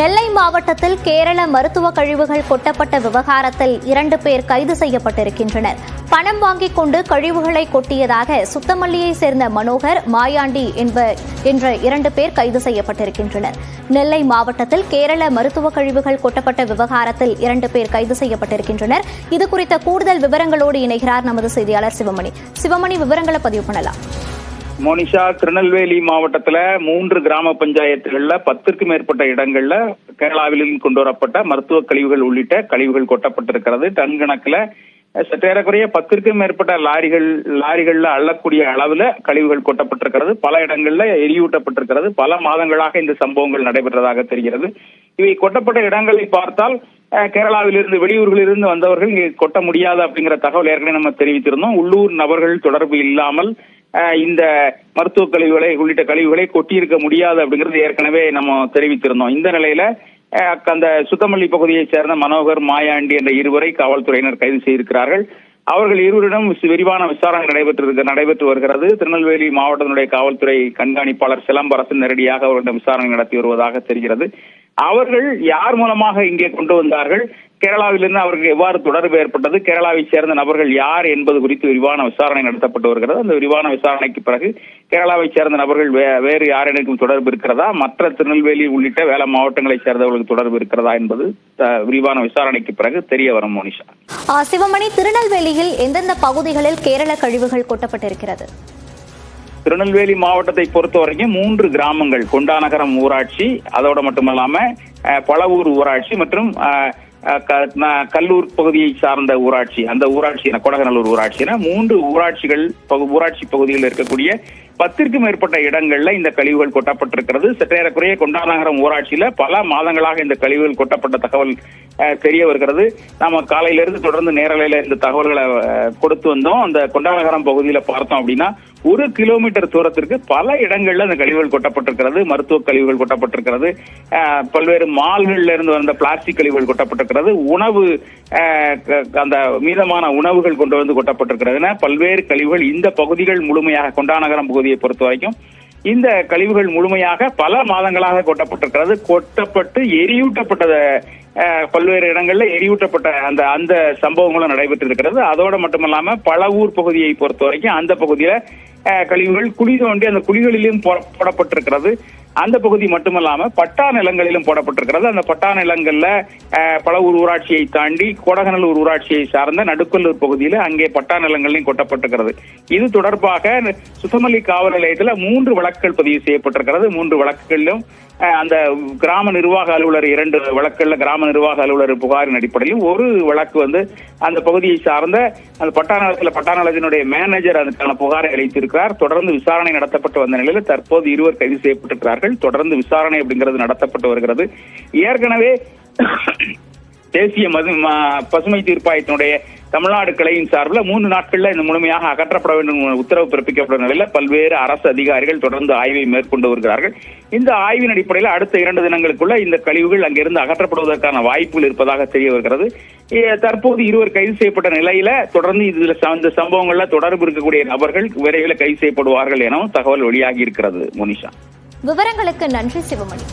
நெல்லை மாவட்டத்தில் கேரள மருத்துவ கழிவுகள் கொட்டப்பட்ட விவகாரத்தில் 2 பேர் கைது செய்யப்பட்டிருக்கின்றனர். பணம் வாங்கிக் கொண்டு கழிவுகளை கொட்டியதாக சுத்தமல்லியைச் சேர்ந்த மனோகர், மாயாண்டி என்ற 2 பேர் கைது செய்யப்பட்டிருக்கின்றனர். நெல்லை மாவட்டத்தில் கேரள மருத்துவ கழிவுகள் கொட்டப்பட்ட விவகாரத்தில் 2 பேர் கைது செய்யப்பட்டிருக்கின்றனர். இதுகுறித்த கூடுதல் விவரங்களோடு இணைகிறார் நமது செய்தியாளர் சிவமணி. சிவமணி, விவரங்களை பதிவு பண்ணலாம். மோனிஷா, திருநெல்வேலி மாவட்டத்துல 3 கிராம பஞ்சாயத்துகள்ல 10க்கும் மேற்பட்ட இடங்கள்ல கேரளாவிலிருந்து கொண்டு வரப்பட்ட மருத்துவ கழிவுகள் உள்ளிட்ட கழிவுகள் கொட்டப்பட்டிருக்கிறது. டன் கணக்குல சற்றேறக்குறைய 10க்கும் மேற்பட்ட லாரிகள்ல அள்ளக்கூடிய அளவுல கழிவுகள் கொட்டப்பட்டிருக்கிறது. பல இடங்கள்ல எரியூட்டப்பட்டிருக்கிறது. பல மாதங்களாக இந்த சம்பவங்கள் நடைபெற்றதாக தெரிகிறது. இவை கொட்டப்பட்ட இடங்களை பார்த்தால் கேரளாவிலிருந்து, வெளியூர்களிலிருந்து வந்தவர்கள் இங்கே கொட்ட முடியாது அப்படிங்கிற தகவல் ஏற்கனவே நம்ம தெரிவித்திருந்தோம். உள்ளூர் நபர்கள் தொடர்பு இல்லாமல் இந்த மருத்துவ கழிவுகளை உள்ளிட்ட கழிவுகளை கொட்டியிருக்க முடியாது அப்படிங்கிறது ஏற்கனவே நம்ம தெரிவித்திருந்தோம். இந்த நிலையில அந்த சுத்தமல்லி பகுதியைச் சேர்ந்த மனோகர், மாயாண்டி என்ற 2 பேரை காவல்துறையினர் கைது செய்திருக்கிறார்கள். அவர்கள் 2வரிடம் விரிவான விசாரணை நடைபெற்று வருகிறது. திருநெல்வேலி மாவட்டத்தினுடைய காவல்துறை கண்காணிப்பாளர் சிலம்பரசன் நேரடியாக அவர்களிடம் விசாரணை நடத்தி வருவதாக தெரிகிறது. அவர்கள் யார் மூலமாக இங்கே கொண்டு வந்தார்கள், கேரளாவிலிருந்து அவருக்கு எவ்வாறு தொடர்பு ஏற்பட்டது, கேரளாவை சேர்ந்த நபர்கள் யார் என்பது குறித்து விரிவான விசாரணை நடத்தப்பட்டு வருகிறது. அந்த விரிவான விசாரணைக்கு பிறகு கேரளாவை சேர்ந்த நபர்கள் வேறு யாருக்கும் தொடர்பு இருக்கிறதா, மற்ற திருநெல்வேலி உள்ளிட்ட வேலை மாவட்டங்களை சேர்ந்தவர்களுக்கு தொடர்பு இருக்கிறதா என்பது விரிவான விசாரணைக்கு பிறகு தெரிய வரும். மோனிஷா, சிவமணி, திருநெல்வேலியில் எந்தெந்த பகுதிகளில் கேரள கழிவுகள் கொட்டப்பட்டிருக்கிறது? திருநெல்வேலி மாவட்டத்தை பொறுத்த வரைக்கும் 3 கிராமங்கள், கொண்டாநகரம் ஊராட்சி, அதோட மட்டுமல்லாம பழவூர் ஊராட்சி மற்றும் கல்லூர் பகுதியை சார்ந்த ஊராட்சி, அந்த ஊராட்சி என கொடகநல்லூர் ஊராட்சி என 3 ஊராட்சி பகுதிகளில் இருக்கக்கூடிய 10க்கும் மேற்பட்ட இடங்கள்ல இந்த கழிவுகள் கொட்டப்பட்டிருக்கிறது. சற்றேறக்குறைய கொண்டாநகரம் ஊராட்சியில பல மாதங்களாக இந்த கழிவுகள் கொட்டப்பட்ட தகவல் தெரிய வருகிறது. நாம காலையிலிருந்து தொடர்ந்து நேரலையில இந்த தகவல்களை கொடுத்து வந்தோம். அந்த கொண்டாநகரம் பகுதியில பார்த்தோம் அப்படின்னா 1 கிலோமீட்டர் தூரத்திற்கு பல இடங்கள்ல அந்த கழிவுகள் கொட்டப்பட்டிருக்கிறது. மருத்துவ கழிவுகள் கொட்டப்பட்டிருக்கிறது. பல்வேறு மால்கள்ல இருந்து வந்த பிளாஸ்டிக் கழிவுகள் கொட்டப்பட்டிருக்கிறது. உணவு, அந்த மீதமான உணவுகள் கொண்டு வந்து கொட்டப்பட்டிருக்கிறது. பல்வேறு கழிவுகள் இந்த பகுதிகள் முழுமையாக, கொண்டாநகரம் பகுதியை பொறுத்த வரைக்கும் இந்த கழிவுகள் முழுமையாக பல மாதங்களாக கொட்டப்பட்டிருக்கிறது. கொட்டப்பட்டு எரியூட்டப்பட்டத பல்வேறு இடங்கள்ல எரியூட்டப்பட்ட அந்த சம்பவங்களும் நடைபெற்றிருக்கிறது. அதோட மட்டுமல்லாம பழவூர் பகுதியை பொறுத்த வரைக்கும் அந்த பகுதியில கழிவுகள் குழி தோண்டி அந்த குழிகளிலும் போடப்பட்டிருக்கிறது. அந்த பகுதி மட்டுமல்லாம பட்டா நிலங்களிலும் போடப்பட்டிருக்கிறது. அந்த பட்டா நிலங்கள்ல பழவூர் ஊராட்சியை தாண்டி கொடகநல்லூர் ஊராட்சியை சார்ந்த நடுக்கல்லூர் பகுதியில அங்கே பட்டா நிலங்களையும் கொட்டப்பட்டிருக்கிறது. இது தொடர்பாக சுத்தமல்லி காவல் நிலையத்தில் 3 வழக்குகள் பதிவு செய்யப்பட்டிருக்கிறது. 3 வழக்குகளிலும் அந்த கிராம நிர்வாக அலுவலர், 2 வழக்குகள்ல கிராம நிர்வாக அலுவலர் புகாரின் அடிப்படையில் ஒரு வழக்கு அந்த பகுதியை சார்ந்த அந்த பட்டா நிலத்தினுடைய மேனேஜர் அதுக்கான புகாரை அளித்திருக்கிறார். தொடர்ந்து விசாரணை நடத்தப்பட்டு வந்த நிலையில் தற்போது 2 பேர் கைது செய்யப்பட்டிருக்கிறார்கள். தொடர்ந்து விசாரணை அப்படிங்கிறது நடத்தப்பட்டு வருகிறது. ஏற்கனவே தேசிய பசுமை தீர்ப்பாயத்தினுடைய தமிழ்நாடு கிளையின் சார்பில் 3 நாட்கள்ல இந்த முழுமையாக அகற்றப்பட வேண்டும் உத்தரவு பிறப்பிக்கப்பட்ட நிலையில் பல்வேறு அரசு அதிகாரிகள் தொடர்ந்து ஆய்வை மேற்கொண்டு வருகிறார்கள். இந்த ஆய்வின் அடிப்படையில் அடுத்த 2 தினங்களுக்குள்ள இந்த கழிவுகள் அங்கிருந்து அகற்றப்படுவதற்கான வாய்ப்புகள் இருப்பதாக தெரிய வருகிறது. தற்போது 2 பேர் கைது செய்யப்பட்ட நிலையில தொடர்ந்து இந்த சம்பவங்கள்ல தொடர்பு இருக்கக்கூடிய நபர்கள் விரைவில் கைது செய்யப்படுவார்கள் எனவும் தகவல் வெளியாகி இருக்கிறது. மோனிஷா, விவரங்களுக்கு நன்றி சிவமணி.